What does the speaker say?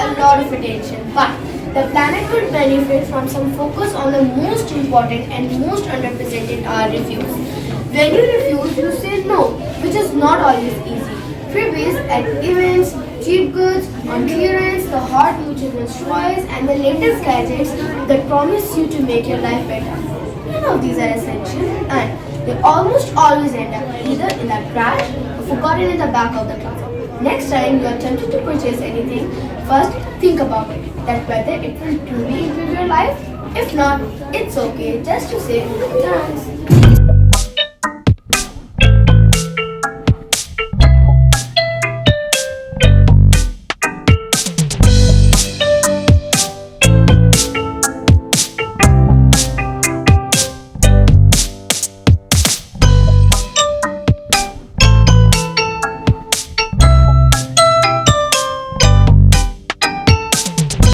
a lot of attention, but the planet would benefit from some focus on the most important and most underrepresented are reviews. When you refuse, you say no, which is not always easy. Freebies at events, cheap goods on clearance, the hot new children's toys, and the latest gadgets that promise you to make your life better. None of these are essential, and they almost always end up either in the trash or forgotten in the back of the closet. Next time you are tempted to purchase anything, first think about it, that whether it will truly improve your life. If not, it's okay just to say thanks.